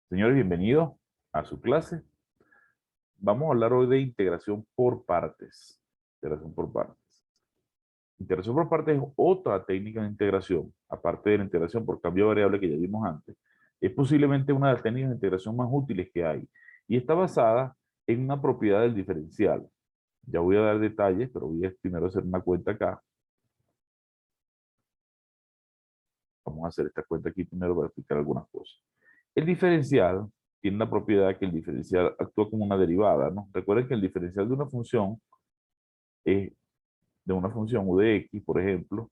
Señores, bienvenidos a su clase. Vamos a hablar hoy de integración por partes. Integración por partes. Integración por partes es otra técnica de integración, aparte de la integración por cambio de variable que ya vimos antes. Es posiblemente una de las técnicas de integración más útiles que hay y está basada en una propiedad del diferencial. Ya voy a dar detalles, pero voy a primero hacer una cuenta acá. Vamos a hacer esta cuenta aquí primero para explicar algunas cosas. El diferencial tiene la propiedad que el diferencial actúa como una derivada, ¿no? Recuerden que el diferencial de una función es de una función u de x, por ejemplo,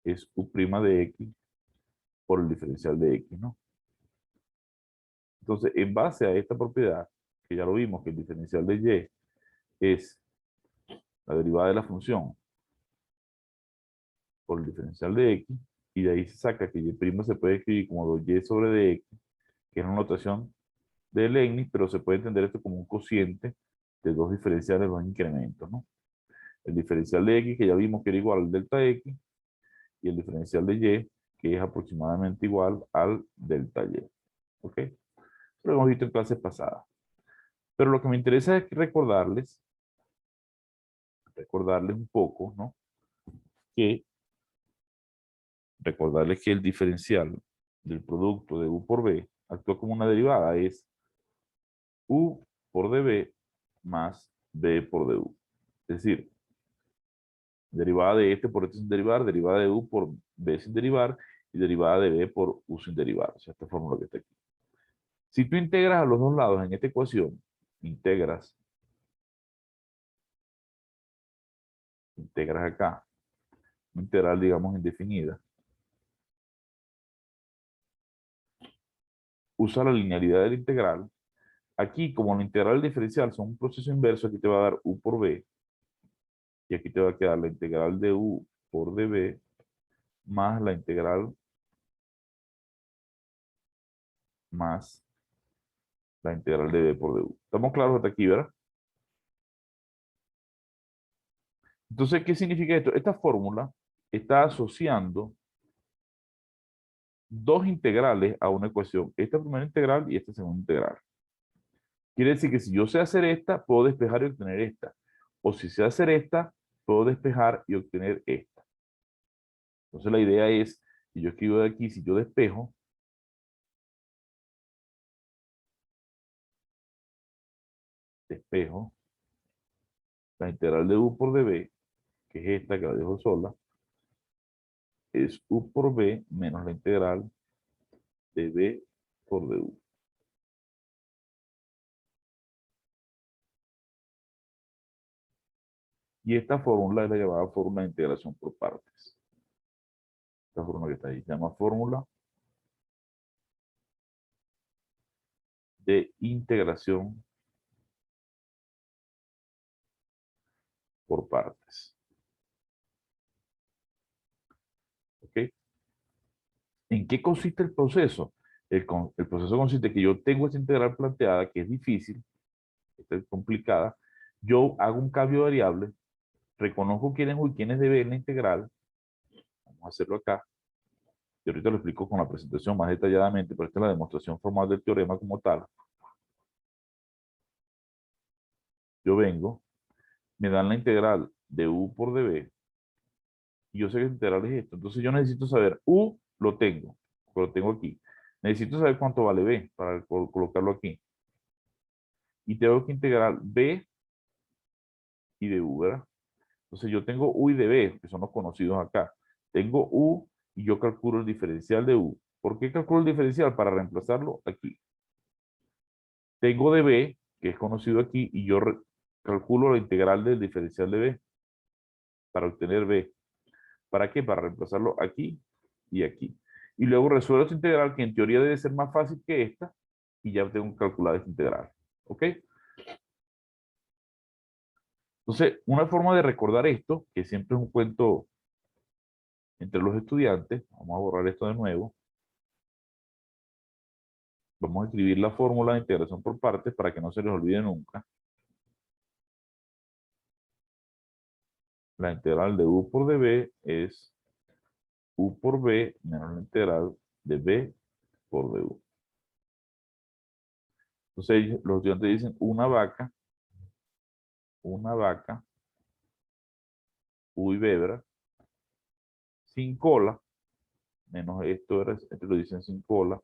es u' de x por el diferencial de x, ¿no? Entonces, en base a esta propiedad, que ya lo vimos, que el diferencial de y es la derivada de la función por el diferencial de x, y de ahí se saca que y' se puede escribir como 2y sobre dx, que es una notación de Leibniz, pero se puede entender esto como un cociente de dos diferenciales, dos incrementos, ¿no? El diferencial de x, que ya vimos que era igual al delta x, y el diferencial de y, que es aproximadamente igual al delta y. ¿Ok? Lo hemos visto en clases pasadas. Pero lo que me interesa es recordarles un poco, ¿no? Que recordarles que el diferencial del producto de u por b actúa como una derivada, es u por db más b por du. Es decir, derivada de este por este sin derivar, derivada de u por b sin derivar, y derivada de b por u sin derivar. O sea, esta fórmula que está aquí. Si tú integras a los dos lados en esta ecuación, integras acá, integral, digamos, indefinida, usa la linealidad del integral. Aquí, como la integral diferencial son un proceso inverso, aquí te va a dar u por b, y aquí te va a quedar la integral de u por db más la integral más la integral de b por du. ¿Estamos claros hasta aquí, verdad? Entonces, ¿qué significa esto? Esta fórmula está asociando dos integrales a una ecuación. Esta primera integral y esta segunda integral. Quiere decir que si yo sé hacer esta, puedo despejar y obtener esta. O si sé hacer esta, puedo despejar y obtener esta. Entonces la idea es, si yo escribo de aquí, si yo despejo la integral de u por db, que es esta que la dejo sola, es u por b menos la integral de b por du. Y esta fórmula es la llamada fórmula de integración por partes. Esta fórmula que está ahí se llama fórmula de integración por partes. ¿Ok? ¿En qué consiste el proceso? El proceso consiste en que yo tengo esta integral planteada, que es difícil, esta es complicada. Yo hago un cambio de variable, reconozco quién es u y quién es db en la integral. Vamos a hacerlo acá. Y ahorita lo explico con la presentación más detalladamente, pero esta es la demostración formal del teorema como tal. Yo vengo, me dan la integral de u por db, y yo sé que la integral es esto. Entonces yo necesito saber, u lo tengo aquí. Necesito saber cuánto vale b para colocarlo aquí. Y tengo que integrar b y de u, ¿verdad? Entonces yo tengo u y de b, que son los conocidos acá. Tengo u y yo calculo el diferencial de u. ¿Por qué calculo el diferencial? Para reemplazarlo aquí. Tengo de b, que es conocido aquí, y yo calculo la integral del diferencial de b para obtener b. ¿Para qué? Para reemplazarlo aquí y aquí. Y luego resuelvo esta integral, que en teoría debe ser más fácil que esta, y ya tengo calculada esta integral. ¿Ok? Entonces, una forma de recordar esto, que siempre es un cuento entre los estudiantes, vamos a borrar esto de nuevo. Vamos a escribir la fórmula de integración por partes para que no se les olvide nunca. La integral de u por db es u por b menos la integral de b por du. Entonces los estudiantes dicen una vaca, U y B, ¿verdad? Sin cola, menos esto, ¿verdad? Esto lo dicen sin cola,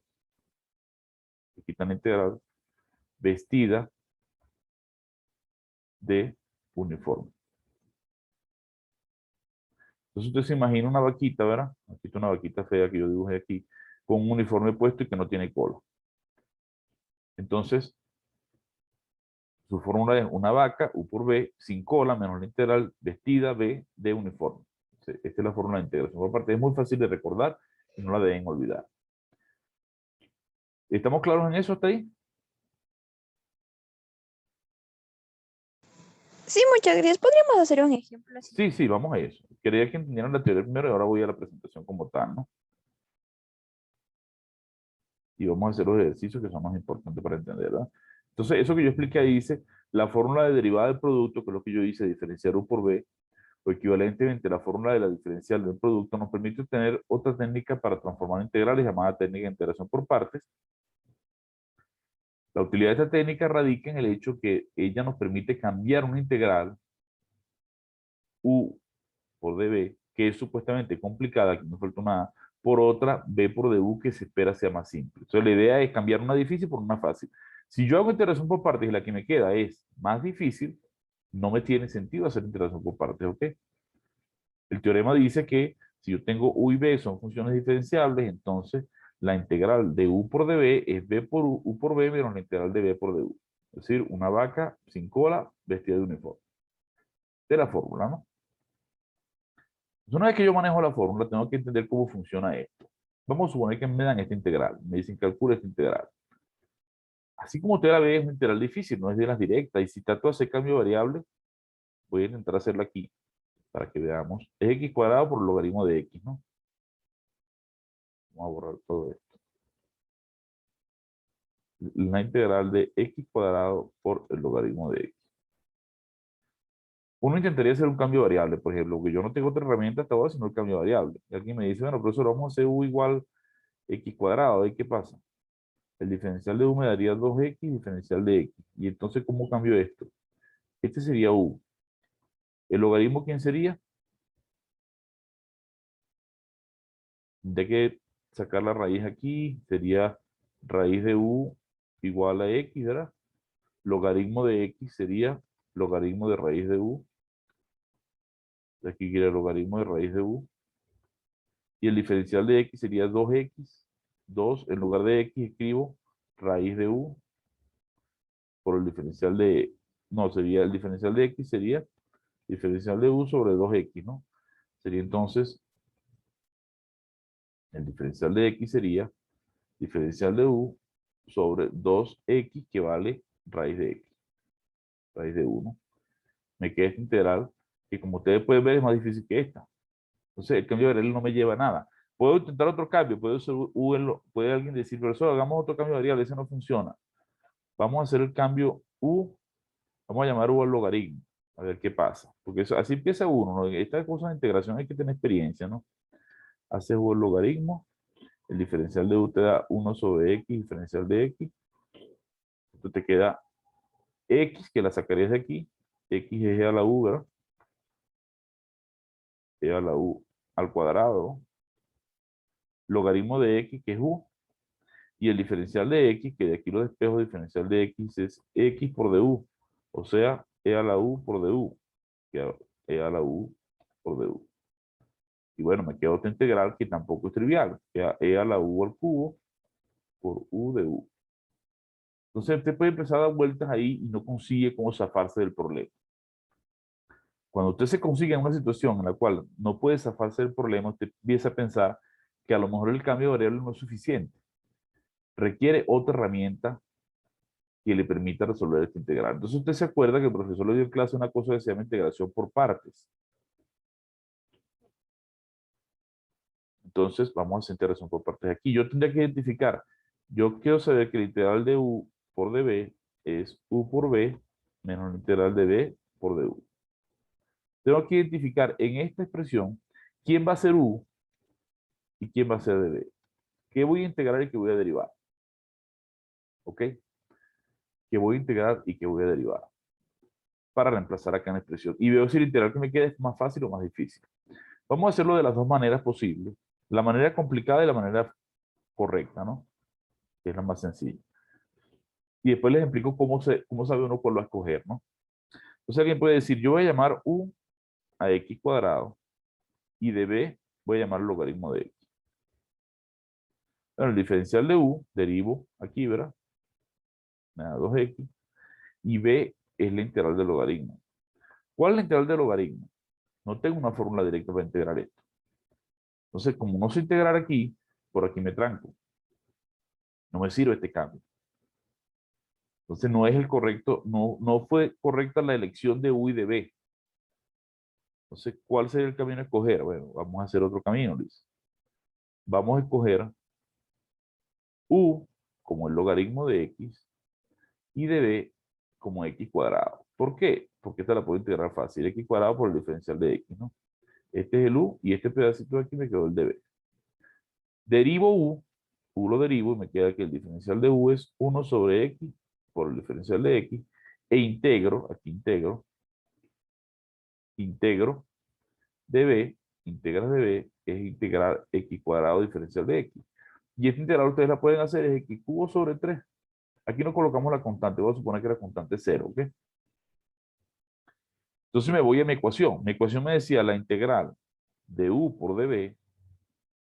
le quitan la integral, vestida de uniforme. Entonces usted se imagina una vaquita, ¿verdad? Aquí está una vaquita fea que yo dibujé aquí, con un uniforme puesto y que no tiene cola. Entonces, su fórmula es una vaca, U por B, sin cola, menos la integral, vestida B de uniforme. Esta es la fórmula de integración por partes. Es muy fácil de recordar y no la deben olvidar. ¿Estamos claros en eso hasta ahí? Sí, muchas gracias. Podríamos hacer un ejemplo así. Sí, sí, vamos a eso. Quería que entendieran la teoría primero y ahora voy a la presentación como tal, ¿no? Y vamos a hacer los ejercicios que son más importantes para entender, ¿verdad? Entonces, eso que yo expliqué ahí dice, la fórmula de derivada del producto, que es lo que yo hice, diferenciar U por B, o equivalentemente la fórmula de la diferencial del producto, nos permite obtener otra técnica para transformar integrales llamada técnica de integración por partes. La utilidad de esta técnica radica en el hecho que ella nos permite cambiar una integral U por dB, que es supuestamente complicada, aquí no falta nada, por otra B por dU que se espera sea más simple. Entonces la idea es cambiar una difícil por una fácil. Si yo hago integración por partes y la que me queda es más difícil, no me tiene sentido hacer integración por partes, ¿ok? El teorema dice que si yo tengo U y B son funciones diferenciables, entonces la integral de U por dB es B por U por B menos la integral de B por dU. Es decir, una vaca sin cola vestida de uniforme. De la fórmula, ¿no? Entonces, una vez que yo manejo la fórmula, tengo que entender cómo funciona esto. Vamos a suponer que me dan esta integral. Me dicen calcula esta integral. Así como usted la ve, es una integral difícil, no es de las directas. Y si trato de hacer cambio de variable, voy a intentar hacerla aquí para que veamos. Es x cuadrado por el logaritmo de x, ¿no? Vamos a borrar todo esto. La integral de x cuadrado por el logaritmo de x. Uno intentaría hacer un cambio de variable, por ejemplo, que yo no tengo otra herramienta hasta ahora sino el cambio de variable. Y alguien me dice, bueno, profesor, vamos a hacer u igual x cuadrado, ¿y qué pasa? El diferencial de u me daría 2x diferencial de x. Y entonces, ¿cómo cambio esto? Este sería u. ¿El logaritmo quién sería? De que sacar la raíz aquí, sería raíz de u igual a x, ¿verdad? Logaritmo de x sería logaritmo de raíz de u. De aquí quiere el logaritmo de raíz de u. Y el diferencial de x sería 2x. 2, en lugar de x escribo raíz de u por el diferencial de, no, sería el diferencial de x sería diferencial de u sobre 2x, ¿no? Sería entonces, el diferencial de x sería diferencial de u sobre 2x que vale raíz de x, raíz de 1. Me queda esta integral que como ustedes pueden ver es más difícil que esta. Entonces el cambio de variable no me lleva a nada. Puedo intentar otro cambio, puede alguien decir, profesor, hagamos otro cambio de variable, ese no funciona. Vamos a hacer el cambio u, vamos a llamar u al logaritmo, a ver qué pasa. Porque eso, así empieza uno, ¿no? Estas cosas de integración hay que tener experiencia, ¿no? Haces u al logaritmo, el diferencial de u te da 1 sobre x, diferencial de x. Entonces te queda x, que la sacarías de aquí. X es e a la u, ¿verdad? E a la u al cuadrado. Logaritmo de x, que es u. Y el diferencial de x, que de aquí lo despejo, diferencial de x es x por du. O sea, e a la u por du. Que e a la u por du. Y bueno, me queda otra integral que tampoco es trivial. E a la u al cubo por u de u. Entonces usted puede empezar a dar vueltas ahí y no consigue cómo zafarse del problema. Cuando usted se consigue en una situación en la cual no puede zafarse del problema, usted empieza a pensar que a lo mejor el cambio de variable no es suficiente. Requiere otra herramienta que le permita resolver esta integral. Entonces usted se acuerda que el profesor le dio en clase una cosa que se llama integración por partes. Entonces vamos a hacer integración por partes aquí. Yo tendría que identificar, yo quiero saber que la integral de u por db es u por b menos la integral de b por du. Tengo que identificar en esta expresión quién va a ser u y quién va a ser db. ¿Qué voy a integrar y qué voy a derivar? ¿Ok? que voy a integrar y que voy a derivar para reemplazar acá en la expresión. Y veo si el integral que me queda es más fácil o más difícil. Vamos a hacerlo de las dos maneras posibles. La manera complicada y la manera correcta, ¿no? Que es la más sencilla. Y después les explico cómo sabe uno cuál va a escoger, ¿no? Entonces alguien puede decir, yo voy a llamar u a x cuadrado y de b voy a llamar el logaritmo de x. Bueno, el diferencial de u, derivo aquí, ¿verdad? Me da 2x. Y b es la integral del logaritmo. ¿Cuál es la integral del logaritmo? No tengo una fórmula directa para integrar esto. Entonces, como no sé integrar aquí, por aquí me tranco. No me sirve este cambio. Entonces no es el correcto, no fue correcta la elección de u y de b. Entonces, ¿cuál sería el camino a escoger? Bueno, vamos a hacer otro camino, Luis. Vamos a escoger u como el logaritmo de x y de b como x cuadrado. ¿Por qué? Porque esta la puedo integrar fácil. X cuadrado por el diferencial de x, ¿no? Este es el u y este pedacito de aquí me quedó el de b. Derivo u lo derivo y me queda que el diferencial de u es 1 sobre x por el diferencial de x e integro, aquí integro de b, integras de b es integrar x cuadrado diferencial de x. Y esta integral ustedes la pueden hacer es x cubo sobre 3. Aquí no colocamos la constante, voy a suponer que la constante es 0, ¿ok? Entonces me voy a mi ecuación. Mi ecuación me decía la integral de u por db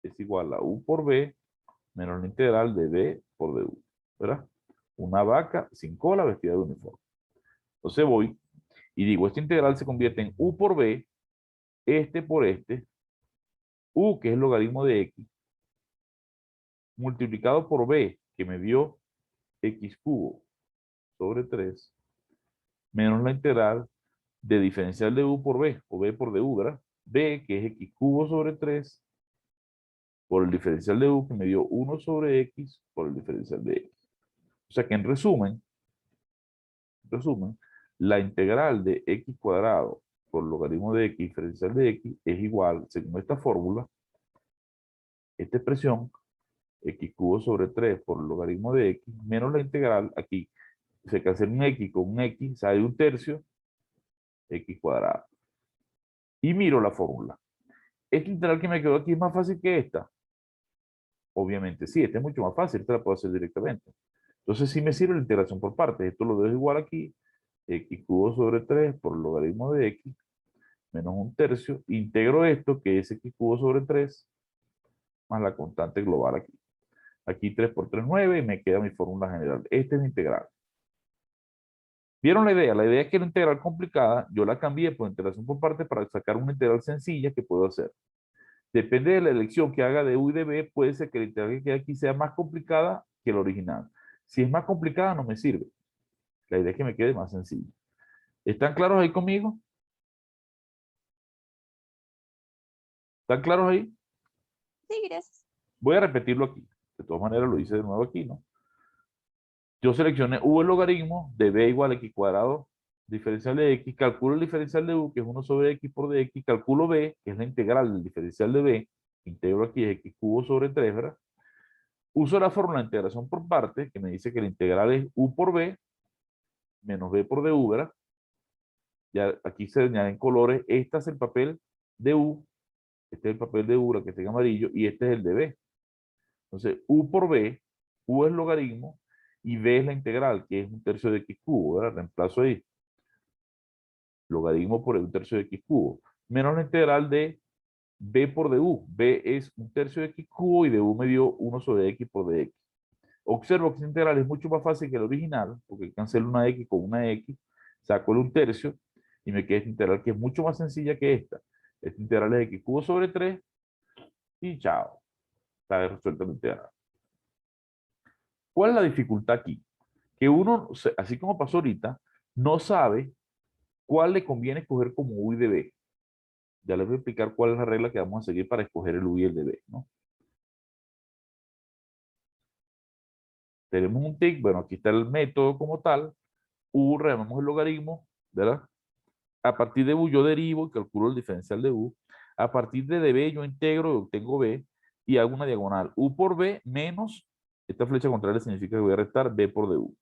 es igual a u por b menos la integral de b por du, ¿verdad? Una vaca sin cola vestida de uniforme. Entonces voy y digo, esta integral se convierte en u por b, este por este, u que es el logaritmo de x, multiplicado por b, que me dio x cubo sobre 3, menos la integral de diferencial de u por b, o b por du, ¿verdad? B, que es x cubo sobre 3, por el diferencial de u, que me dio 1 sobre x, por el diferencial de x. O sea que en resumen, la integral de x cuadrado por logaritmo de x diferencial de x es igual, según esta fórmula, esta expresión, x cubo sobre 3 por logaritmo de x, menos la integral, aquí se cancela un x con un x, sale un tercio, x cuadrado. Y miro la fórmula. Esta integral que me quedó aquí es más fácil que esta. Obviamente sí, esta es mucho más fácil, esta la puedo hacer directamente. Entonces sí me sirve la integración por partes. Esto lo dejo igual aquí, x cubo sobre 3 por logaritmo de x, menos un tercio. Integro esto, que es x cubo sobre 3, más la constante global aquí. Aquí 3 por 3, 9, y me queda mi fórmula general. Esta es mi integral. ¿Vieron la idea? La idea es que la integral complicada, yo la cambié por integración por partes para sacar una integral sencilla que puedo hacer. Depende de la elección que haga de u y de b, puede ser que la integral que quede aquí sea más complicada que la original. Si es más complicada, no me sirve. La idea es que me quede más sencilla. ¿Están claros ahí conmigo? ¿Están claros ahí? Sí, gracias. Voy a repetirlo aquí. De todas maneras, lo hice de nuevo aquí, ¿no? Yo seleccioné u el logaritmo de b igual a x cuadrado, diferencial de x, calculo el diferencial de u, que es 1 sobre x por dx, calculo b, que es la integral del diferencial de b, integro aquí es x cubo sobre 3, ¿verdad? Uso la fórmula de integración por partes, que me dice que la integral es u por b, menos b por du, ¿verdad? Ya aquí se añaden colores, este es el papel de u, este es el papel de u, la que está en amarillo, y este es el de b. Entonces, u por b, u es el logaritmo, y b es la integral, que es un tercio de x cubo, ¿verdad? Reemplazo ahí. Logaritmo por un tercio de x cubo. Menos la integral de b por du. B es un tercio de x cubo y du me dio 1 sobre x por dx. Observo que esta integral es mucho más fácil que la original, porque cancelo una x con una x, saco el un tercio y me queda esta integral que es mucho más sencilla que esta. Esta integral es x cubo sobre 3 y chao. Está resuelta la integral. ¿Cuál es la dificultad aquí? Que uno, así como pasó ahorita, no sabe cuál le conviene escoger como u y de b. Ya les voy a explicar cuál es la regla que vamos a seguir para escoger el u y el de b, ¿no? Tenemos un tic, bueno, aquí está el método como tal. U, removemos el logaritmo, ¿verdad? A partir de u yo derivo y calculo el diferencial de u. A partir de b yo integro y obtengo b y hago una diagonal. U por b menos, esta flecha contraria significa que voy a restar b por du.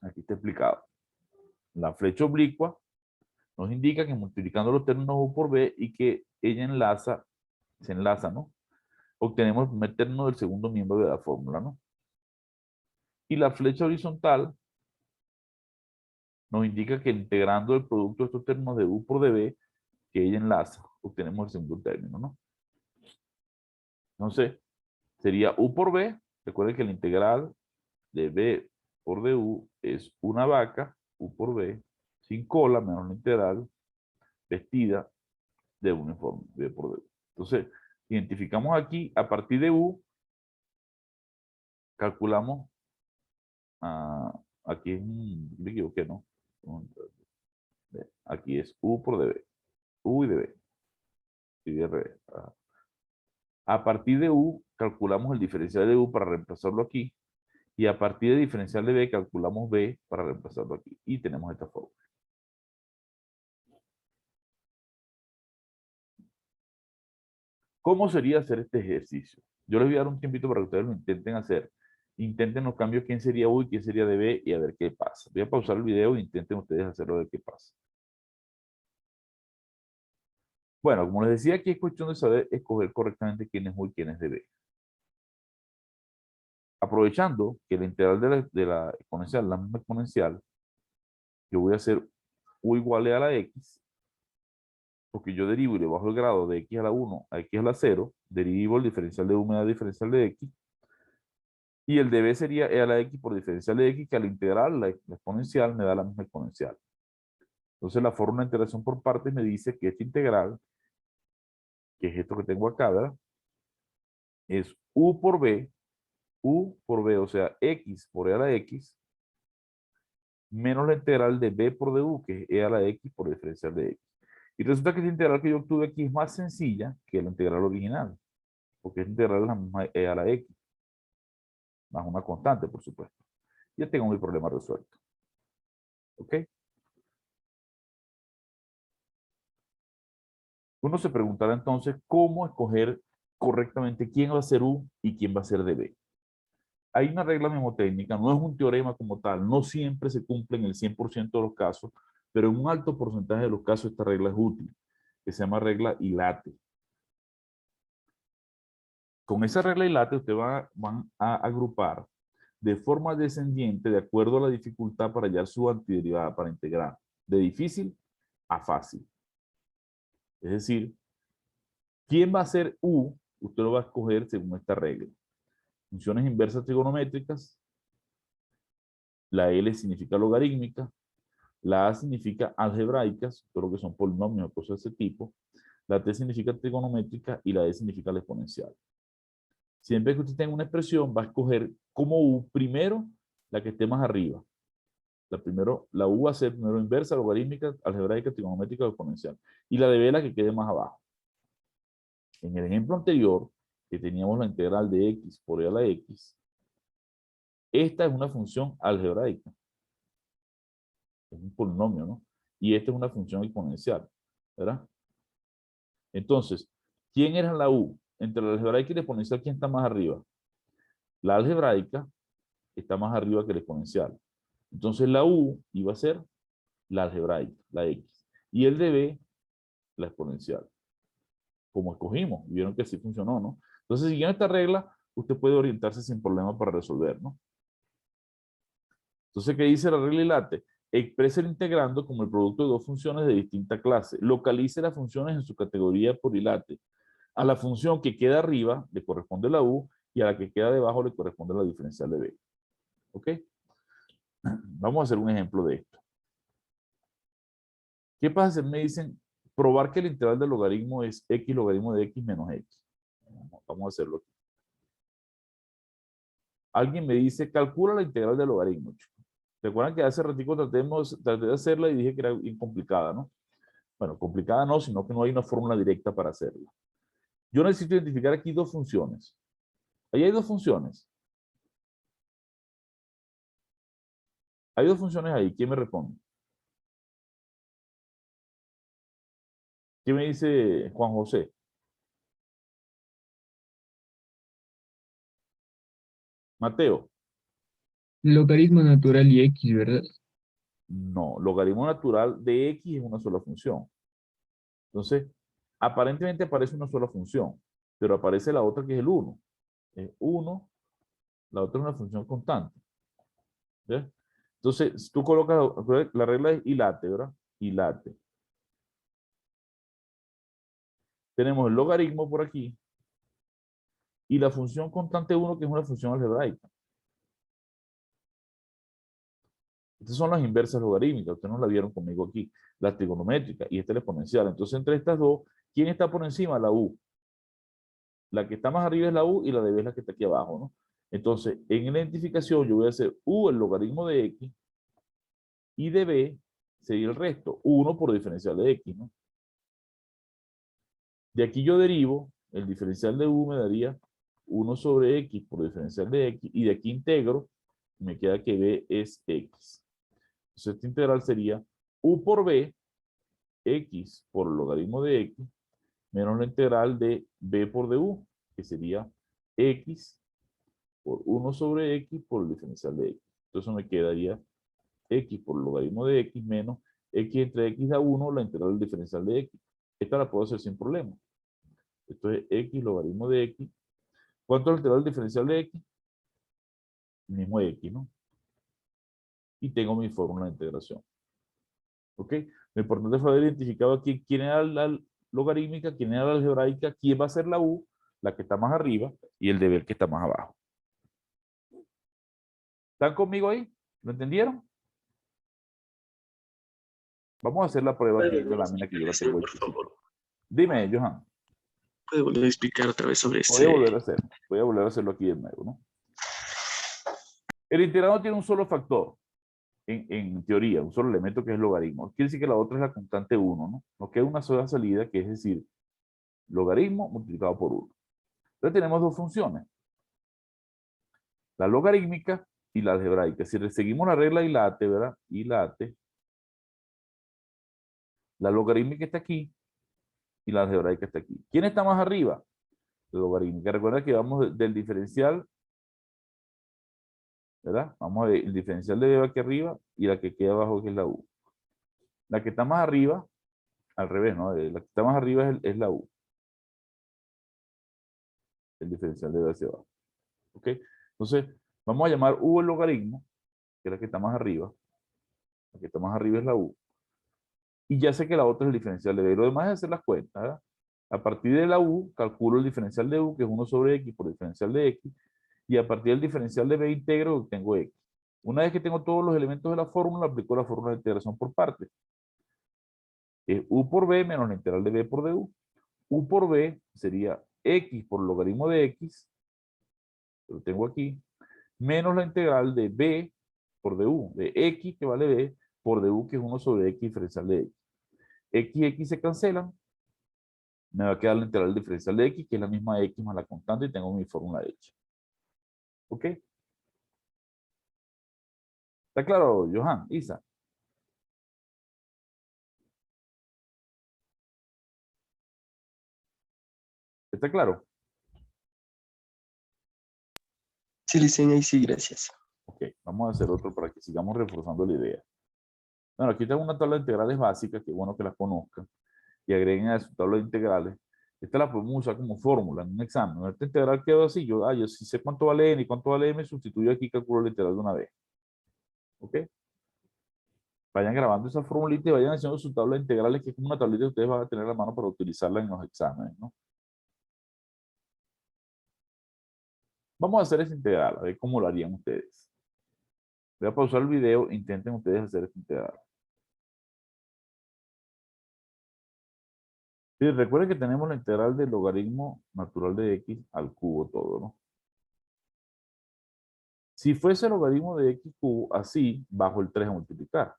Aquí está explicado. La flecha oblicua nos indica que multiplicando los términos u por b y que ella se enlaza, ¿no? Obtenemos el primer término del segundo miembro de la fórmula, ¿no? Y la flecha horizontal nos indica que integrando el producto de estos términos de u por db, que ella enlaza, obtenemos el segundo término, ¿no? Entonces, sería u por b. Recuerden que la integral de b por du es una vaca, u por b, sin cola, menos la integral, vestida de uniforme, b por du. Entonces, identificamos aquí, a partir de u, calculamos, aquí me equivoqué, ¿no? Aquí es u por db, u y db, y db. A partir de u, calculamos el diferencial de u para reemplazarlo aquí, y a partir del diferencial de b, calculamos b para reemplazarlo aquí, y tenemos esta fórmula. ¿Cómo sería hacer este ejercicio? Yo les voy a dar un tiempito para que ustedes lo intenten hacer. Intenten los cambios, quién sería u y quién sería db, y a ver qué pasa. Voy a pausar el video e intenten ustedes hacerlo, a ver qué pasa. Bueno, como les decía, aquí es cuestión de saber escoger correctamente quién es u y quién es db. Aprovechando que la integral de la exponencial, la misma exponencial, yo voy a hacer u igual a la x, porque yo derivo y le bajo el grado de x a la 1 a x a la 0, derivo el diferencial de u me da diferencial de x, y el db sería e a la x por diferencial de x, que al integral la exponencial me da la misma exponencial. Entonces la fórmula de integración por partes me dice que esta integral, que es esto que tengo acá, ¿verdad? Es u por b, o sea, x por e a la x, menos la integral de b por du, que es e a la x por diferencial de x. Y resulta que esta integral que yo obtuve aquí es más sencilla que la integral original, porque esta integral es la misma e a la x, más una constante, por supuesto. Ya tengo mi problema resuelto. ¿Ok? Uno se preguntará entonces cómo escoger correctamente quién va a ser u y quién va a ser db. Hay una regla mnemotécnica, no es un teorema como tal, no siempre se cumple en el 100% de los casos, pero en un alto porcentaje de los casos esta regla es útil, que se llama regla Ilate. Con esa regla Ilate ustedes van a agrupar de forma descendiente de acuerdo a la dificultad para hallar su antiderivada, para integrar, de difícil a fácil. Es decir, ¿quién va a ser u? Usted lo va a escoger según esta regla. Funciones inversas trigonométricas, la L significa logarítmica, la A significa algebraicas, todo lo que son polinomios o cosas de ese tipo, la T significa trigonométrica y la E significa la exponencial. Siempre que usted tenga una expresión, va a escoger como U primero la que esté más arriba. La U va a ser primero inversa, logarítmica, algebraica, trigonométrica o exponencial. Y la de B la que quede más abajo. En el ejemplo anterior, que teníamos la integral de x por e a la x, esta es una función algebraica. Es un polinomio, ¿no? Y esta es una función exponencial, ¿verdad? Entonces, ¿quién era la U? Entre la algebraica y la exponencial, ¿quién está más arriba? La algebraica está más arriba que la exponencial. Entonces, la U iba a ser la algebraica, la X. Y el de B, la exponencial. Como escogimos, y vieron que así funcionó, ¿no? Entonces, siguiendo esta regla, usted puede orientarse sin problema para resolver, ¿no? Entonces, ¿qué dice la regla Ilate? Exprese el integrando como el producto de dos funciones de distinta clase. Localice las funciones en su categoría por Ilate. A la función que queda arriba le corresponde la U y a la que queda debajo le corresponde la diferencial de B. ¿Ok? Vamos a hacer un ejemplo de esto. ¿Qué pasa si me dicen probar que el integral del logaritmo es x logaritmo de x menos x? Vamos a hacerlo aquí. Alguien me dice, calcula la integral del logaritmo. Recuerdan que hace ratito traté de hacerla y dije que era bien complicada, ¿no? Bueno, complicada no, sino que no hay una fórmula directa para hacerla. Yo necesito identificar aquí dos funciones. Ahí hay dos funciones. Hay dos funciones ahí. ¿Quién me responde? ¿Qué me dice Juan José? Mateo. Logaritmo natural y X, ¿verdad? No, logaritmo natural de X es una sola función. Entonces, aparentemente aparece una sola función, pero aparece la otra que es el 1. Es 1, la otra es una función constante. ¿Ves? Entonces, si tú colocas la regla es hilate, ¿verdad? Hilate. Tenemos el logaritmo por aquí y la función constante 1, que es una función algebraica. Estas son las inversas logarítmicas, ustedes no la vieron conmigo aquí, la trigonométrica y esta es la exponencial. Entonces, entre estas dos, ¿quién está por encima? La U. La que está más arriba es la U y la de B es la que está aquí abajo, ¿no? Entonces, en la identificación yo voy a hacer U el logaritmo de X y de B sería el resto, 1 por diferencial de X, ¿no? De aquí yo derivo, el diferencial de U me daría 1 sobre X por diferencial de X y de aquí integro, me queda que B es X. Entonces, esta integral sería U por B, X por el logaritmo de X, menos la integral de B por du, que sería X por 1 sobre X por el diferencial de X. Entonces me quedaría X por el logaritmo de X menos X entre X da 1, la integral del diferencial de X. Esta la puedo hacer sin problema. Esto es X logaritmo de X. ¿Cuánto es la integral del diferencial de X? El mismo X, ¿no? Y tengo mi fórmula de integración. ¿Ok? Lo importante fue haber identificado aquí quién era la logarítmica, quién era la algebraica, quién va a ser la U, la que está más arriba, y el deber que está más abajo. ¿Están conmigo ahí? ¿Lo entendieron? Vamos a hacer la prueba aquí en la lámina que yo la tengo Por aquí. favor, Dime, Johan. ¿puede volver a explicar otra vez sobre Voy a ese? volver a hacerlo. Voy a volver a hacerlo aquí de nuevo, ¿no? El integrado tiene un solo factor, en teoría, un solo elemento que es el logaritmo. Quiere decir que la otra es la constante 1, ¿no? Nos queda una sola salida, que es decir, logaritmo multiplicado por 1. Entonces tenemos dos funciones, la logarítmica y la algebraica. Si seguimos la regla hilate, ¿verdad? Hilate, la logarítmica está aquí y la algebraica está aquí. ¿Quién está más arriba? La logarítmica. Recuerda que vamos del diferencial, ¿verdad? Vamos a ver el diferencial de B aquí arriba y la que queda abajo que es la U. La que está más arriba, al revés, ¿no? La que está más arriba es la U. El diferencial de B hacia abajo. ¿Ok? Entonces, vamos a llamar U el logaritmo, que es la que está más arriba. La que está más arriba es la U. Y ya sé que la otra es el diferencial de B. Lo demás es hacer las cuentas, ¿verdad? A partir de la U, calculo el diferencial de U, que es 1 sobre X por diferencial de X. Y a partir del diferencial de B integro, tengo X. Una vez que tengo todos los elementos de la fórmula, aplico la fórmula de integración por partes. Es U por B menos la integral de B por du. U por B sería X por logaritmo de X, lo tengo aquí, menos la integral de B por du, de X que vale B, por du que es 1 sobre X diferencial de X. X y X se cancelan, me va a quedar la integral diferencial de X, que es la misma X más la constante, y tengo mi fórmula hecha. ¿Ok? ¿Está claro, Johan? Isa. ¿Está claro? Sí, licencia, y sí, gracias. Ok, vamos a hacer otro para que sigamos reforzando la idea. Bueno, aquí tengo una tabla de integrales básicas, que es bueno que las conozcan, y agreguen a su tabla de integrales. Esta la podemos usar como fórmula en un examen. Esta integral quedó así, yo sí sé cuánto vale n y cuánto vale m, sustituyo aquí y calculo la integral de una vez. ¿Ok? Vayan grabando esa formulita y vayan haciendo su tabla de integrales, que es como una tablita que ustedes van a tener a la mano para utilizarla en los exámenes, ¿no? Vamos a hacer esa integral, a ver cómo lo harían ustedes. Voy a pausar el video, intenten ustedes hacer esta integral. Sí, recuerden que tenemos la integral del logaritmo natural de x al cubo todo, ¿no? Si fuese el logaritmo de x cubo, así, bajo el 3 a multiplicar.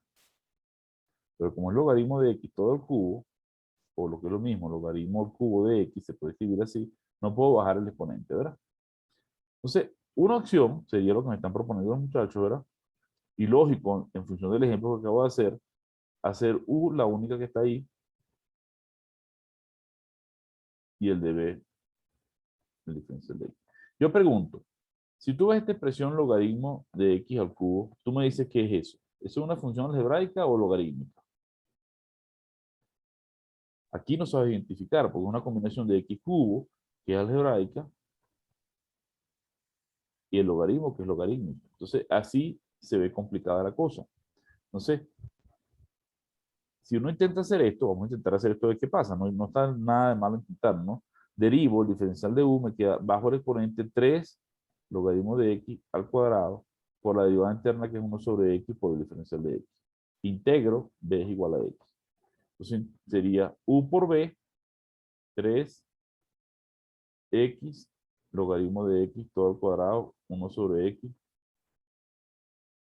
Pero como es logaritmo de x todo al cubo, o lo que es lo mismo, logaritmo al cubo de x, se puede escribir así, no puedo bajar el exponente, ¿verdad? Entonces, una opción sería lo que me están proponiendo los muchachos, ¿verdad? Y lógico, en función del ejemplo que acabo de hacer u la única que está ahí, y el de b, el diferencial de x. Yo pregunto, Si tú ves esta expresión logaritmo de x al cubo, tú me dices qué es eso. ¿Eso es una función algebraica o logarítmica? Aquí no sabes identificar porque es una combinación de x cubo, que es algebraica, y el logaritmo, que es logarítmico. Entonces, así se ve complicada la cosa. Entonces, si uno intenta hacer esto, vamos a intentar hacer esto de qué pasa. No está nada de malo intentar, ¿no? Derivo el diferencial de u, me queda bajo el exponente 3 logaritmo de x al cuadrado por la derivada interna que es 1 sobre x por el diferencial de x. Integro b es igual a x. Entonces sería u por b, 3x logaritmo de x todo al cuadrado, 1 sobre x.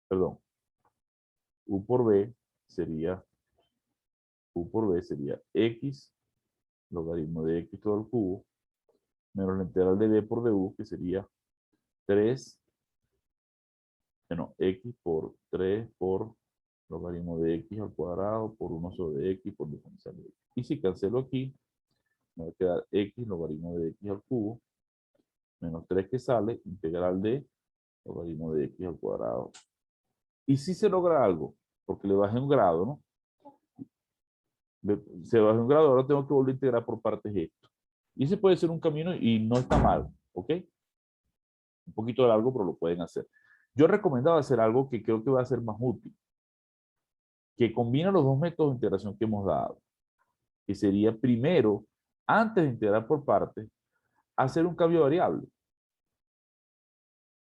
Perdón. u por b sería x logaritmo de x todo al cubo menos la integral de b por du, que sería 3, bueno, x por 3 por logaritmo de x al cuadrado por 1 sobre x por diferencial de x. Y si cancelo aquí, me va a quedar x logaritmo de x al cubo menos 3 que sale, integral de logaritmo de x al cuadrado. Y si se logra algo, porque le bajé un grado, ¿no? Se bajó un grado, ahora tengo que volver a integrar por partes esto. Y ese puede ser un camino y no está mal, ¿ok? Un poquito largo, pero lo pueden hacer. Yo recomendaba hacer algo que creo que va a ser más útil, que combina los dos métodos de integración que hemos dado, que sería primero, antes de integrar por partes, hacer un cambio de variable.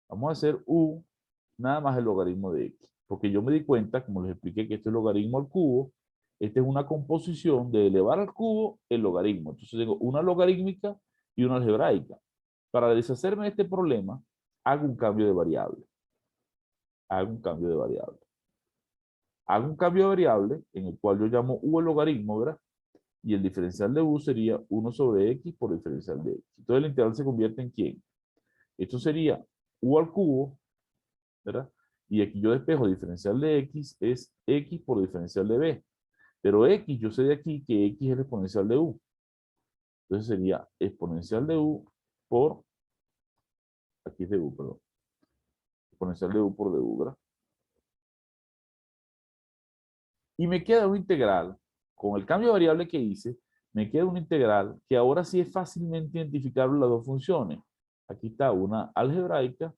Vamos a hacer u nada más el logaritmo de x, porque yo me di cuenta, como les expliqué, que este es logaritmo al cubo, esta es una composición de elevar al cubo el logaritmo. Entonces tengo una logarítmica y una algebraica. Para deshacerme de este problema, hago un cambio de variable. Hago un cambio de variable. Hago un cambio de variable en el cual yo llamo u el logaritmo, ¿verdad? Y el diferencial de u sería 1 sobre x por diferencial de x. Entonces el integral se convierte en ¿quién? Esto sería u al cubo, ¿verdad? Y aquí yo despejo diferencial de x es x por diferencial de b. Pero x, yo sé de aquí que x es el exponencial de u. Entonces sería exponencial de u por, aquí es de u, perdón. Exponencial de u por du, ¿verdad? Y me queda una integral, con el cambio de variable que hice, me queda una integral que ahora sí es fácilmente identificable las dos funciones. Aquí está una algebraica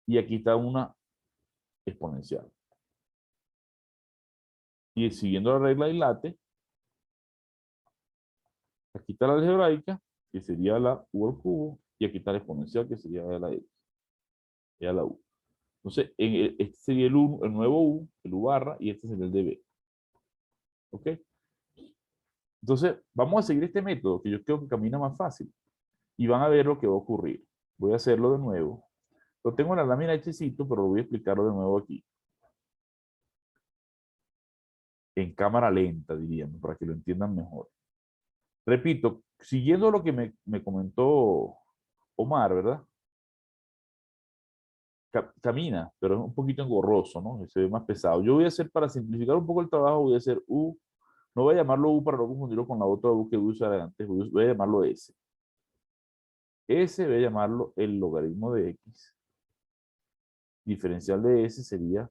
y aquí está una exponencial. Y siguiendo la regla de late, aquí está la algebraica, que sería la u al cubo, y aquí está la exponencial, que sería la x, la u. Entonces, este sería el nuevo u, el u barra, y este sería el de b. ¿Ok? Entonces, vamos a seguir este método, que yo creo que camina más fácil. Y van a ver lo que va a ocurrir. Voy a hacerlo de nuevo. Lo tengo en la lámina hechecito, pero lo voy a explicarlo de nuevo aquí. En cámara lenta, diríamos, para que lo entiendan mejor. Repito, siguiendo lo que me comentó Omar, ¿verdad? Camina, pero es un poquito engorroso, ¿no? Se ve más pesado. Yo voy a hacer, para simplificar un poco el trabajo, voy a hacer u. No voy a llamarlo u para no confundirlo con la otra u que voy a usar antes. Voy a llamarlo s. S voy a llamarlo el logaritmo de x. Diferencial de s sería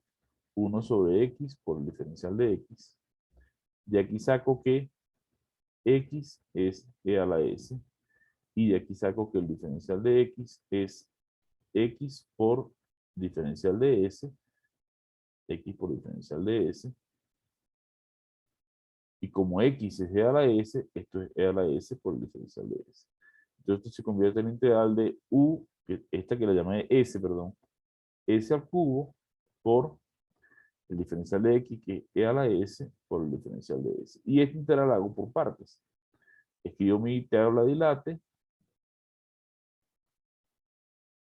1 sobre x por el diferencial de x. De aquí saco que x es e a la s. Y de aquí saco que el diferencial de x es x por diferencial de s. X por diferencial de s. Y como x es e a la s, esto es e a la s por el diferencial de s. Entonces esto se convierte en integral de u, esta que la llamé s, perdón, s al cubo por el diferencial de x, que es e a la s por el diferencial de s. Y este integral hago por partes. Escribo mi tabla de late,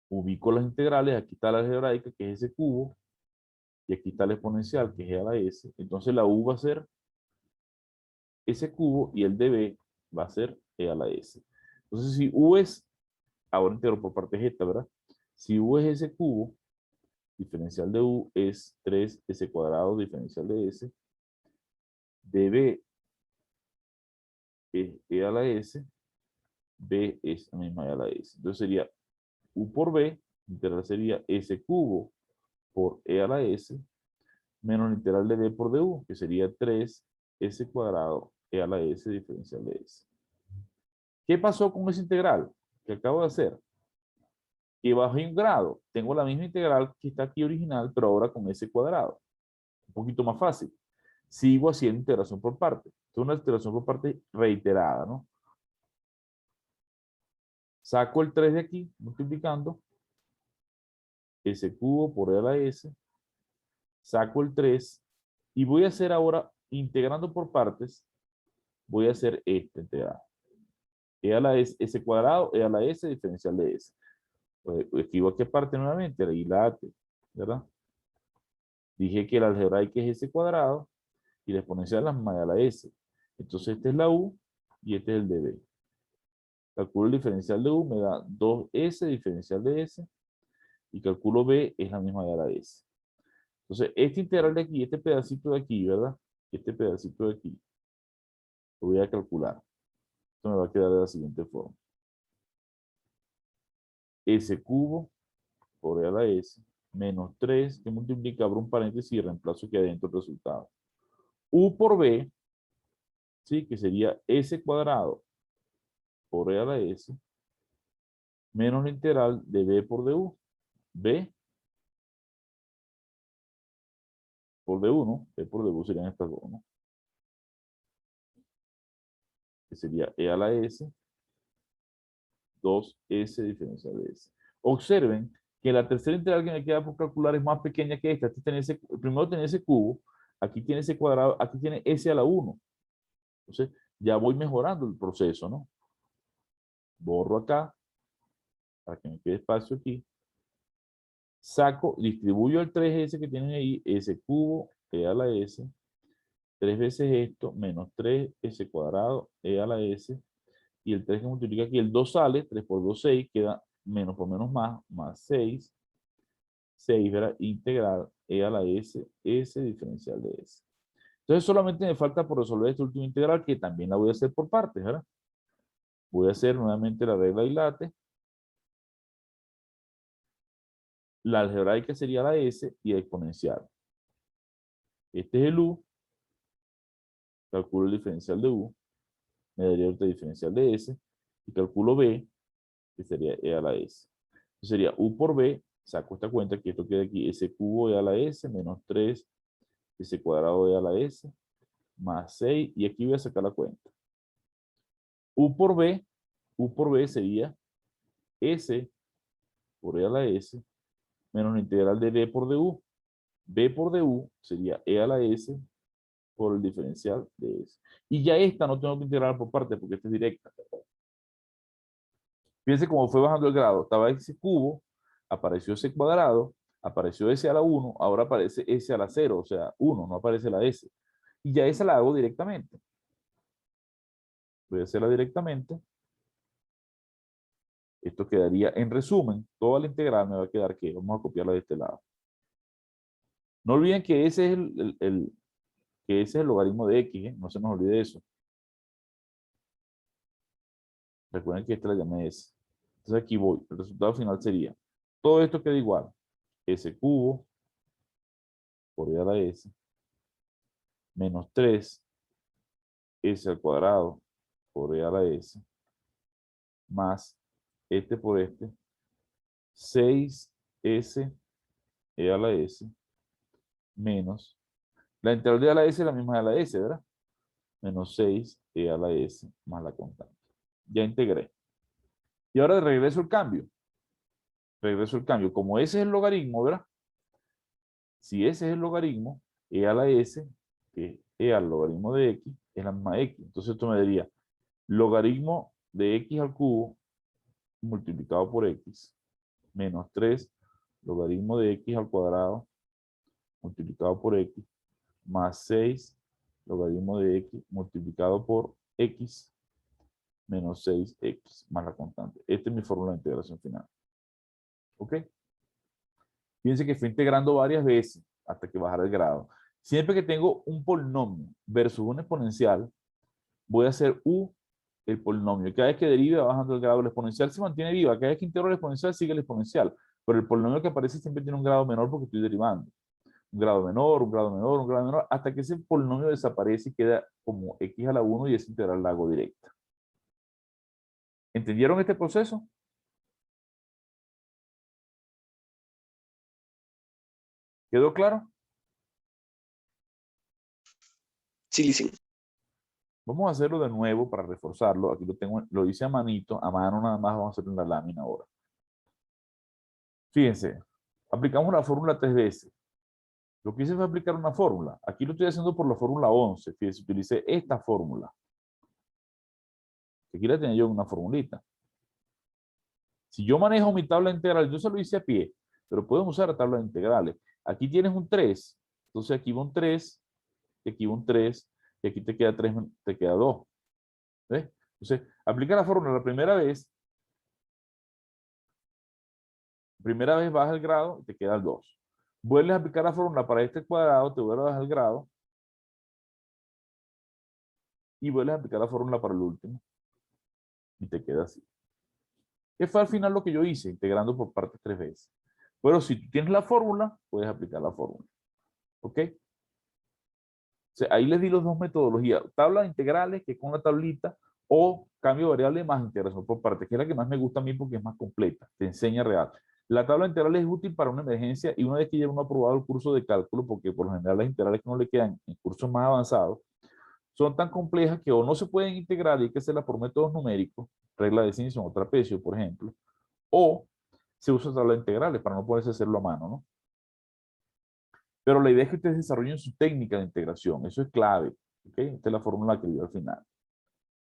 ubico las integrales, aquí está la algebraica, que es ese cubo, y aquí está la exponencial, que es e a la s. Entonces la u va a ser ese cubo y el db va a ser e a la s. Entonces si u es, ahora integro por partes esta, ¿verdad? Si u es ese cubo, diferencial de u es 3s cuadrado diferencial de s, db es e a la s, b es la misma de a la s. Entonces sería u por b, integral sería s cubo por e a la s, menos la integral de b por du, que sería 3s cuadrado e a la s diferencial de s. ¿Qué pasó con esa integral que acabo de hacer? Que bajé un grado. Tengo la misma integral que está aquí original, pero ahora con s cuadrado. Un poquito más fácil. Sigo haciendo integración por parte. Es una integración por parte reiterada, ¿no? Saco el 3 de aquí, multiplicando. S cubo por e a la s. Saco el 3. Y voy a hacer ahora, integrando por partes, voy a hacer esta integral. E a la s cuadrado, e a la s diferencial de s. Pues escribo aquí aparte nuevamente, ahí la AT, ¿verdad? Dije que la algebraica es s cuadrado y la exponencial es la misma de a la s. Entonces esta es la u y este es el de b. Calculo el diferencial de u, me da 2s diferencial de s, y calculo b es la misma de a la s. Entonces este integral de aquí, este pedacito de aquí, ¿verdad? Este pedacito de aquí, lo voy a calcular. Esto me va a quedar de la siguiente forma. S cubo por e a la s menos 3 que multiplica, abro un paréntesis y reemplazo aquí adentro el resultado. U por b, ¿sí? Que sería s cuadrado por e a la s menos la integral de b por du. B por d1, b por du serían estas dos, ¿no? Que sería e a la s, 2s diferencial de s. Observen que la tercera integral que me queda por calcular es más pequeña que esta. Primero tiene ese cubo, aquí tiene ese cuadrado, aquí tiene s a la 1. Entonces, ya voy mejorando el proceso, ¿no? Borro acá, para que me quede espacio aquí. Saco, distribuyo el 3s que tienen ahí, s cubo, e a la s, 3 veces esto, menos 3s cuadrado, e a la s, y el 3 que multiplica aquí, el 2 sale, 3 por 2, 6, queda menos por menos más 6, 6, ¿verdad? Integral, e a la s, s diferencial de s. Entonces solamente me falta por resolver esta última integral, que también la voy a hacer por partes, ¿verdad? Voy a hacer nuevamente la regla y late. La algebraica sería la s y la exponencial. Este es el u, calculo el diferencial de u, me daría el diferencial de s, y calculo b, que sería e a la s. Entonces sería u por b, saco esta cuenta, que esto queda aquí, s cubo e a la s, menos 3, s cuadrado e a la s, más 6, y aquí voy a sacar la cuenta. U por b sería s por e a la s, menos la integral de b por du. B por du sería e a la s por el diferencial de s. Y ya esta no tengo que integrar por parte porque esta es directa. Fíjense cómo fue bajando el grado. Estaba s cubo, apareció s cuadrado, apareció s a la 1, ahora aparece s a la 0, o sea, 1, no aparece la s. Y ya esa la hago directamente. Voy a hacerla directamente. Esto quedaría, en resumen, toda la integral me va a quedar que vamos a copiarla de este lado. No olviden que ese es que ese es el logaritmo de x, ¿eh? No se nos olvide eso. Recuerden que esta la llamé s. Entonces aquí voy. El resultado final sería, todo esto queda igual. S cubo por e a la s menos 3 s al cuadrado por e a la s más este por este 6s e a la s menos la integral de a la s es la misma de a la s, ¿verdad? Menos 6 e a la s más la constante. Ya integré. Y ahora regreso el cambio. Regreso el cambio. Como ese es el logaritmo, ¿verdad? Si ese es el logaritmo, e a la s, que e al logaritmo de x, es la misma x. Entonces esto me daría logaritmo de x al cubo multiplicado por x menos 3 logaritmo de x al cuadrado multiplicado por x más 6 logaritmo de x multiplicado por x menos 6x más la constante. Esta es mi fórmula de integración final. ¿Ok? Fíjense que fui integrando varias veces hasta que bajara el grado. Siempre que tengo un polinomio versus una exponencial, voy a hacer u el polinomio. Cada vez que derive va bajando el grado. El exponencial se mantiene viva. Cada vez que integro el exponencial sigue el exponencial. Pero el polinomio que aparece siempre tiene un grado menor porque estoy derivando. Un grado menor, un grado menor, un grado menor, hasta que ese polinomio desaparece y queda como x a la 1 y esa integral la hago directa. ¿Entendieron este proceso? ¿Quedó claro? Sí, licen. Vamos a hacerlo de nuevo para reforzarlo. Aquí lo tengo, lo hice a manito, a mano nada más, vamos a hacerlo en la lámina ahora. Fíjense, aplicamos la fórmula 3 veces. Lo que hice fue aplicar una fórmula. Aquí lo estoy haciendo por la fórmula 11. Fíjense, utilicé esta fórmula. Aquí la tenía yo en una formulita. Si yo manejo mi tabla integral, yo se lo hice a pie, pero pueden usar la tabla de integrales. Aquí tienes un 3, entonces aquí va un 3, y aquí va un 3, y aquí te queda 3, te queda 2. ¿Ves? Entonces, aplica la fórmula la primera vez baja el grado y te queda el 2. Vuelves a aplicar la fórmula para este cuadrado, te vuelve a bajar el grado, y vuelves a aplicar la fórmula para el último, y te queda así. ¿Qué fue al final lo que yo hice? Integrando por partes 3 veces. Pero si tú tienes la fórmula, puedes aplicar la fórmula. ¿Ok? O sea, ahí les di los dos metodologías. Tabla de integrales, que es con una tablita, o cambio de variable más integración por partes, que es la que más me gusta a mí porque es más completa, te enseña real. La tabla de integrales es útil para una emergencia y una vez que ya uno ha aprobado el curso de cálculo, porque por lo general las integrales que no le quedan en cursos más avanzados, son tan complejas que o no se pueden integrar y hay que hacerlas por métodos numéricos, regla de definición o trapecio, por ejemplo, o se usa tabla de integrales para no poderse hacerlo a mano, ¿no? Pero la idea es que ustedes desarrollen su técnica de integración, eso es clave, ¿ok? Esta es la fórmula que dio al final,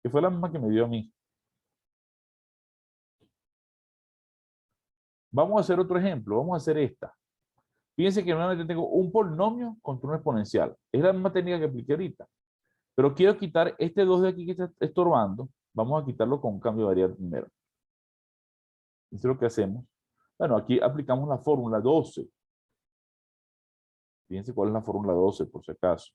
que fue la misma que me dio a mí. Vamos a hacer otro ejemplo, vamos a hacer esta. Fíjense que nuevamente tengo un polinomio contra un exponencial. Es la misma técnica que apliqué ahorita. Pero quiero quitar este 2 de aquí que está estorbando. Vamos a quitarlo con un cambio de variable primero. Eso es lo que hacemos. Bueno, aquí aplicamos la fórmula 12. Fíjense cuál es la fórmula 12, por si acaso.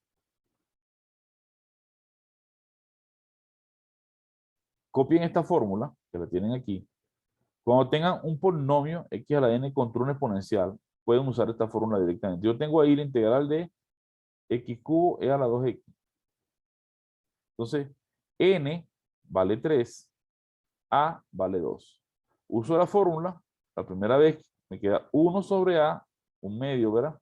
Copien esta fórmula, que la tienen aquí. Cuando tengan un polinomio x a la n contra un exponencial, pueden usar esta fórmula directamente. Yo tengo ahí la integral de x cubo e a la 2x. Entonces, n vale 3, a vale 2. Uso la fórmula, la primera vez me queda 1 sobre a, un medio, ¿verdad?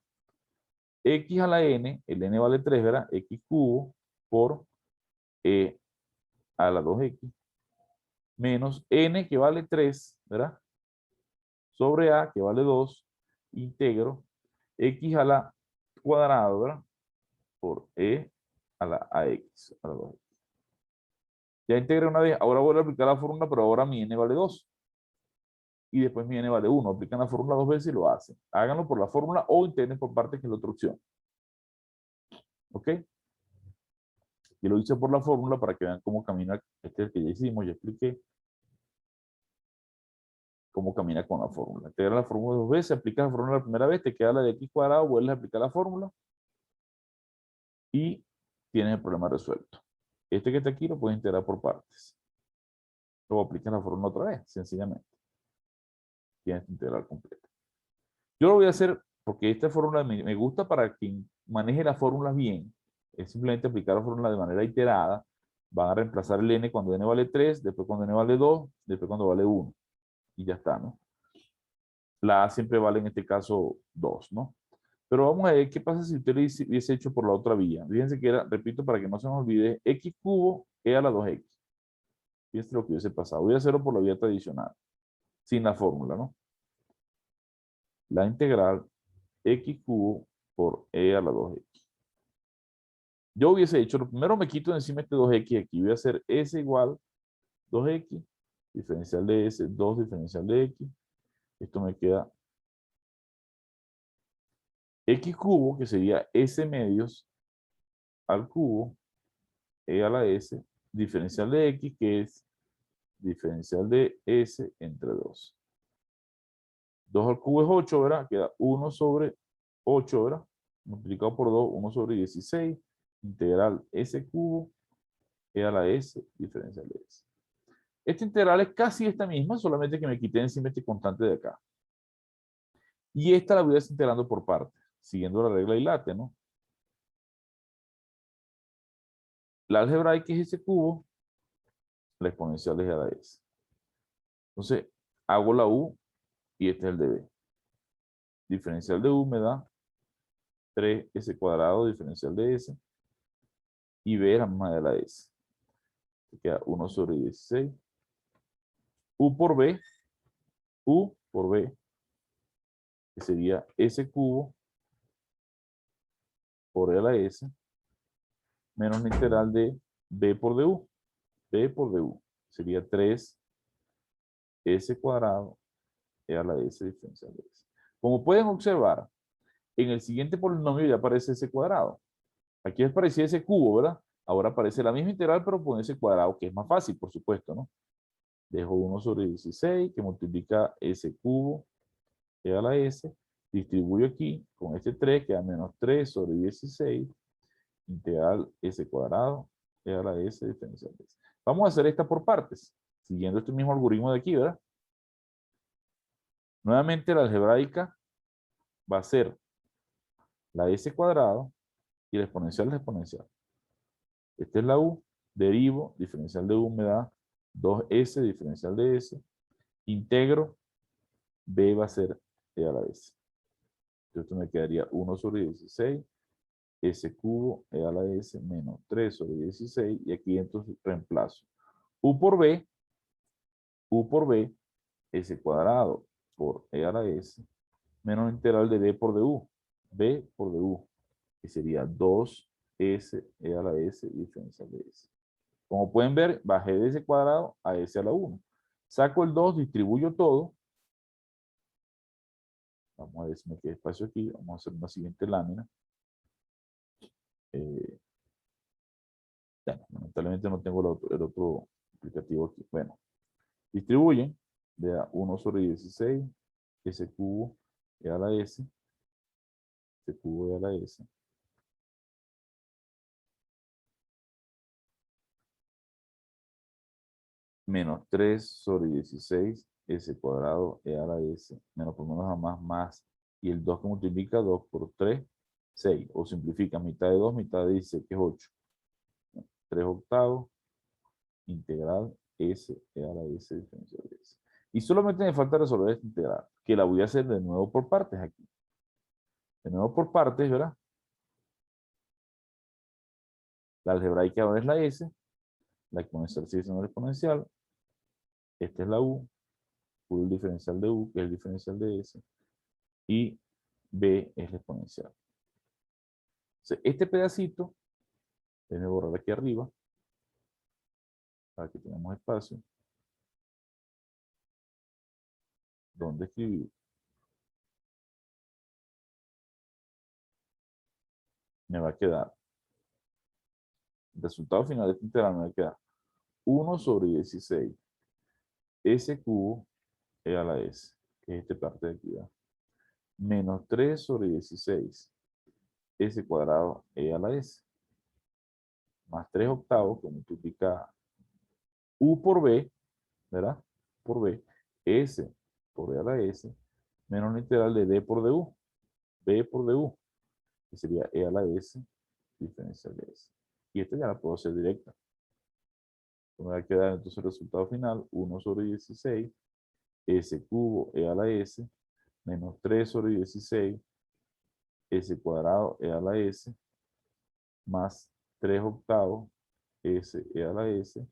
X a la n, el n vale 3, ¿verdad? X cubo por e a la 2x, menos n que vale 3, ¿verdad? Sobre a que vale 2, integro x a la cuadrado, ¿verdad? Por e a la ax, a la 2x. Ya integré una vez, ahora voy a aplicar la fórmula, pero ahora mi n vale 2. Y después mi n vale 1. Aplican la fórmula 2 veces y lo hacen. Háganlo por la fórmula o integren por partes, que es la otra opción. ¿Ok? Y lo hice por la fórmula para que vean cómo camina. Este es el que ya hicimos, ya expliqué cómo camina con la fórmula. Integra la fórmula 2 veces, aplicas la fórmula la primera vez, te queda la de x cuadrado, vuelves a aplicar la fórmula y tienes el problema resuelto. Este que está aquí lo puedes integrar por partes. Luego aplicas la fórmula otra vez, sencillamente. Tienes que integrar completa. Yo lo voy a hacer porque esta fórmula me gusta para quien maneje las fórmulas bien. Es simplemente aplicar la fórmula de manera iterada. Van a reemplazar el n cuando n vale 3, después cuando n vale 2, después cuando vale 1. Y ya está, ¿no? La a siempre vale en este caso 2, ¿no? Pero vamos a ver qué pasa si usted lo hubiese hecho por la otra vía. Fíjense que era, repito, para que no se nos olvide, x cubo e a la 2x. Fíjense lo que hubiese pasado. Voy a hacerlo por la vía tradicional, sin la fórmula, ¿no? La integral x cubo por e a la 2x. Yo hubiese hecho, lo primero me quito de encima este 2x aquí. Voy a hacer s igual 2x, diferencial de s, 2 diferencial de x. Esto me queda x cubo, que sería s medios al cubo, e a la s, diferencial de x, que es diferencial de s entre 2. 2 al cubo es 8, ¿verdad? Queda 1 sobre 8, ¿verdad? Multiplicado por 2, 1 sobre 16, integral s cubo, e a la s, diferencial de s. Esta integral es casi esta misma, solamente que me quité encima este constante de acá. Y esta la voy desintegrando por partes, siguiendo la regla y late, ¿no? La algebraica es ese cubo, la exponencial es a la s. Entonces, hago la u y este es el de b. Diferencial de u me da 3s cuadrado, diferencial de s, y b es la misma de la s. Se queda 1 sobre 16. U por b, que sería s cubo por e a la s, menos la integral de b por du. B por du sería 3s cuadrado e a la s diferencial de s. Como pueden observar, en el siguiente polinomio ya aparece ese cuadrado. Aquí aparecía ese cubo, ¿verdad? Ahora aparece la misma integral, pero con ese cuadrado, que es más fácil, por supuesto, ¿no? Dejo 1 sobre 16, que multiplica s cubo e a la s. Distribuyo aquí, con este 3, queda menos 3 sobre 16, integral s cuadrado e a la s diferencial de s. Vamos a hacer esta por partes, siguiendo este mismo algoritmo de aquí, ¿verdad? Nuevamente la algebraica va a ser la s cuadrado y la exponencial es la exponencial. Esta es la u, derivo, diferencial de u me da 2s, diferencial de s, integro, b va a ser e a la s. Entonces esto me quedaría 1 sobre 16, s cubo e a la s menos 3 sobre 16, y aquí entonces reemplazo u por b, s cuadrado por e a la s, menos la integral de b por du, que sería 2s e a la s diferencial de s. Como pueden ver, bajé de s cuadrado a s a la 1. Saco el 2, distribuyo todo. Vamos a ver si me queda espacio aquí. Vamos a hacer una siguiente lámina. Bueno, lamentablemente no tengo el otro aplicativo aquí. Bueno, distribuyen. De 1 sobre 16, s cubo e a la s, s cubo e a la s, menos 3 sobre 16, s cuadrado e a la s, menos por menos a más, y el 2 que multiplica 2 por 3, 6, o simplifica mitad de 2, mitad de 16, que es 8. 3 octavos, integral s e a la s diferencial de s. Y solamente me falta resolver esta integral, que la voy a hacer de nuevo por partes aquí. De nuevo por partes, ¿verdad? La algebraica ahora es la s, la exponencial sigue siendo la exponencial, esta es la u es el diferencial de u, que es el diferencial de s, y b es la exponencial. Entonces, este pedacito, déjenme borrar aquí arriba, para que tengamos espacio, donde escribir. Me va a quedar, el resultado final de esta integral me va a quedar 1 sobre 16, s cubo e a la s, que es esta parte de aquí, ¿verdad? Menos 3 sobre 16, s cuadrado e a la s, más 3 octavos, que multiplica u por b, ¿verdad? Por b, s por e a la s, menos la integral de b por du, que sería e a la s diferencial de s. Y esta ya la puedo hacer directa. Me va a quedar entonces el resultado final, 1 sobre 16, s cubo e a la s, menos 3 sobre 16, s cuadrado e a la s, más 3 octavos, s e a la s,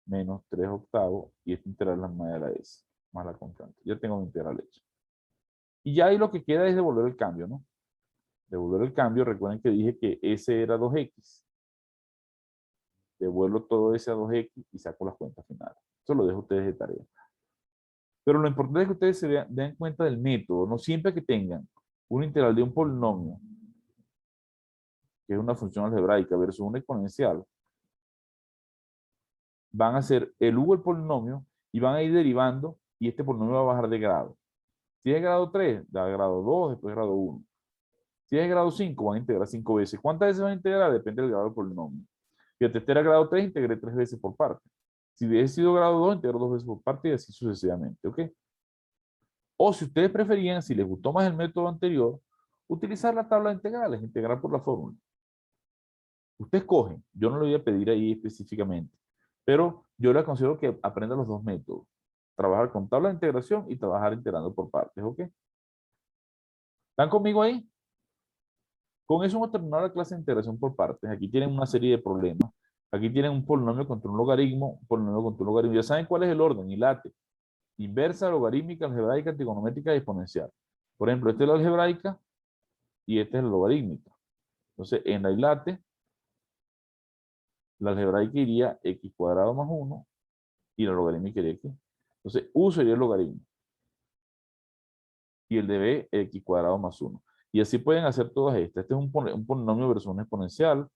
menos 3 octavos, y esta integral es la misma de la s, más la constante. Ya tengo mi integral hecha. Y ya ahí lo que queda es devolver el cambio, ¿no? Devolver el cambio, recuerden que dije que s era 2x. Devuelvo todo ese a 2x y saco las cuentas finales. Eso lo dejo a ustedes de tarea. Pero lo importante es que ustedes se den cuenta del método. No siempre que tengan una integral de un polinomio, que es una función algebraica, versus una exponencial, van a hacer el u del polinomio y van a ir derivando, y este polinomio va a bajar de grado. Si es grado 3, da grado 2, después grado 1. Si es grado 5, van a integrar 5 veces. ¿Cuántas veces van a integrar? Depende del grado del polinomio. Fíjate, este era grado 3, integré 3 veces por parte. Si hubiese sido grado 2, integro 2 veces por parte y así sucesivamente, ¿ok? O si ustedes preferían, si les gustó más el método anterior, utilizar la tabla de integrales, integrar por la fórmula. Ustedes escogen, yo no le voy a pedir ahí específicamente, pero yo le aconsejo que aprenda los dos métodos. Trabajar con tabla de integración y trabajar integrando por partes, ¿ok? ¿Están conmigo ahí? Con eso hemos terminado la clase de integración por partes. Aquí tienen una serie de problemas. Aquí tienen un polinomio contra un logaritmo, un polinomio contra un logaritmo. Ya saben cuál es el orden, hilate. Inversa, logarítmica, algebraica, trigonométrica y exponencial. Por ejemplo, esta es la algebraica y esta es la logarítmica. Entonces, en la hilate, la algebraica iría x cuadrado más 1 y la logarítmica iría aquí. Entonces, u sería el logaritmo. Y el de b, x cuadrado más 1. Y así pueden hacer todas estas. Este es un polinomio versus un exponencial.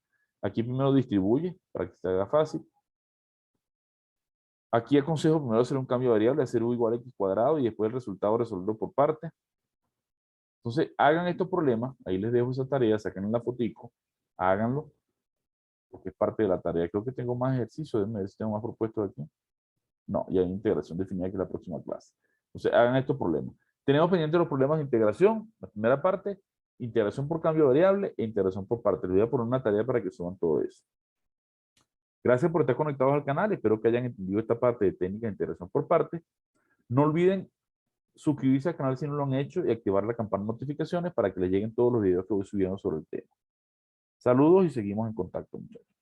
Aquí primero distribuye para que se haga fácil. Aquí aconsejo primero hacer un cambio de variable, hacer u igual a x cuadrado y después el resultado resolverlo por partes. Entonces, hagan estos problemas. Ahí les dejo esa tarea, saquen la fotico, háganlo, porque es parte de la tarea. Creo que tengo más ejercicio, déjenme ver si tengo más propuestos aquí. No, ya hay integración definida que es la próxima clase. Entonces, hagan estos problemas. Tenemos pendientes los problemas de integración. La primera parte, integración por cambio de variable e integración por parte. Les voy a poner una tarea para que suban todo eso. Gracias por estar conectados al canal. Espero que hayan entendido esta parte de técnica de integración por parte. No olviden suscribirse al canal si no lo han hecho y activar la campana de notificaciones para que les lleguen todos los videos que voy subiendo sobre el tema. Saludos y seguimos en contacto, muchachos.